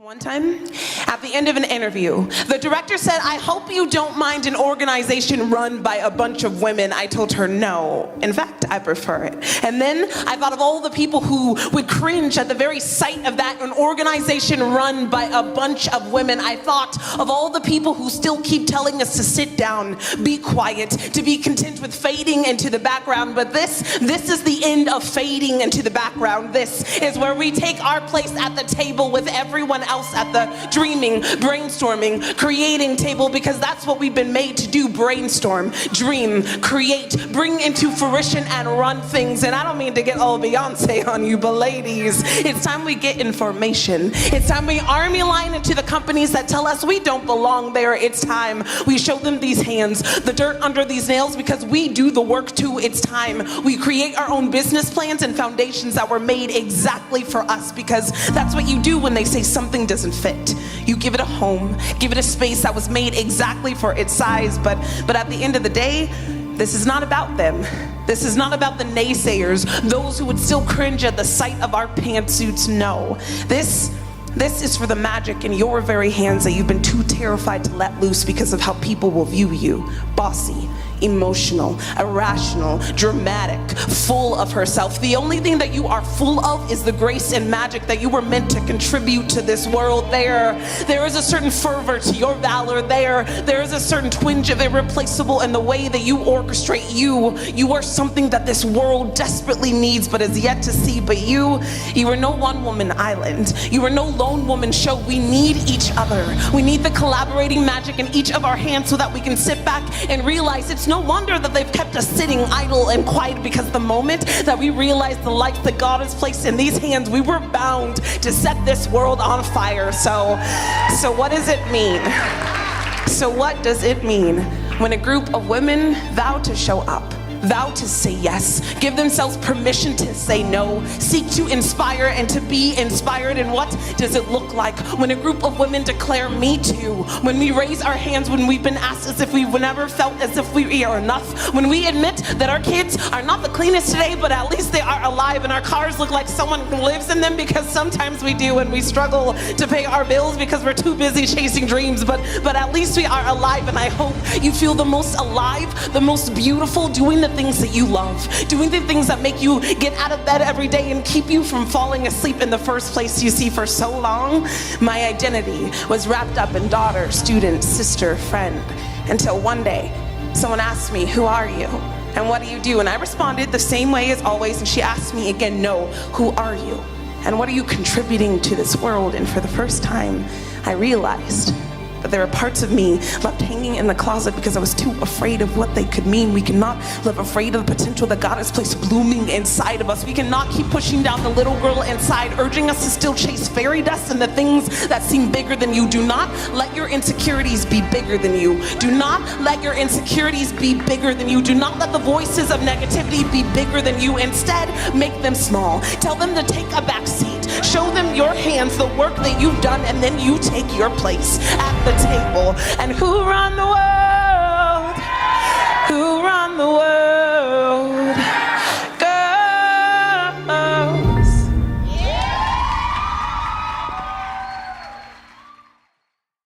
One time, at the end of an interview, the director said, "I hope you don't mind an organization run by a bunch of women." I told her, "No, in fact, I prefer it." And then I thought of all the people who would cringe at the very sight of that, an organization run by a bunch of women. I thought of all the people who still keep telling us to sit down, be quiet, to be content with fading into the background. But this is the end of fading into the background. This is where we take our place at the table with everyone else at the dreaming, brainstorming, creating table, because that's what we've been made to do: brainstorm, dream, create, bring into fruition, and run things. And I don't mean to get all Beyonce on you, but ladies, it's time we get information. It's time we army line into the companies that tell us we don't belong there. It's time we show them these hands, the dirt under these nails, because we do the work too. It's time we create our own business plans and foundations that were made exactly for us, because that's what you do when they say something doesn't fit. You give it a home, give it a space that was made exactly for its size. But at the end of the day, this is not about them. This is not about the naysayers, those who would still cringe at the sight of our pantsuits. No, this is for the magic in your very hands that you've been too terrified to let loose because of how people will view you. Bossy, emotional, irrational, dramatic, full of herself. The only thing that you are full of is the grace and magic that you were meant to contribute to this world. There is a certain fervor to your valor. There is a certain twinge of irreplaceable in the way that you orchestrate. You are something that this world desperately needs but is yet to see. But you are no one-woman island. You are no lone woman show. We need each other. We need the collaborating magic in each of our hands so that we can sit back and realize it's no wonder that they've kept us sitting idle and quiet, because the moment that we realize the lights that God has placed in these hands, we were bound to set this world on fire. So what does it mean? So what does it mean when a group of women vow to show up, vow to say yes, give themselves permission to say no, seek to inspire and to be inspired? And what does it look like when a group of women declare me too? When we raise our hands when we've been asked as if we've never felt as if we are enough? When we admit that our kids are not the cleanest today, but at least they are alive, and our cars look like someone lives in them, because sometimes we do, and we struggle to pay our bills because we're too busy chasing dreams, but at least we are alive. And I hope you feel the most alive, the most beautiful, doing the things that you love, doing the things that make you get out of bed every day and keep you from falling asleep in the first place. You see, for so long, my identity was wrapped up in daughter, student, sister, friend, until one day someone asked me, "Who are you? And what do you do?" And I responded the same way as always, and she asked me again, "No, who are you? And what are you contributing to this world?" And for the first time, I realized that there are parts of me left hanging in the closet because I was too afraid of what they could mean. We cannot live afraid of the potential that God has placed blooming inside of us. We cannot keep pushing down the little girl inside, urging us to still chase fairy dust and the things that seem bigger than you. Do not let your insecurities be bigger than you. Do not let your insecurities be bigger than you. Do not let the voices of negativity be bigger than you. Instead, make them small. Tell them to take a back seat. Show them your hands, the work that you've done, and then you take your place at the table. And who run the world?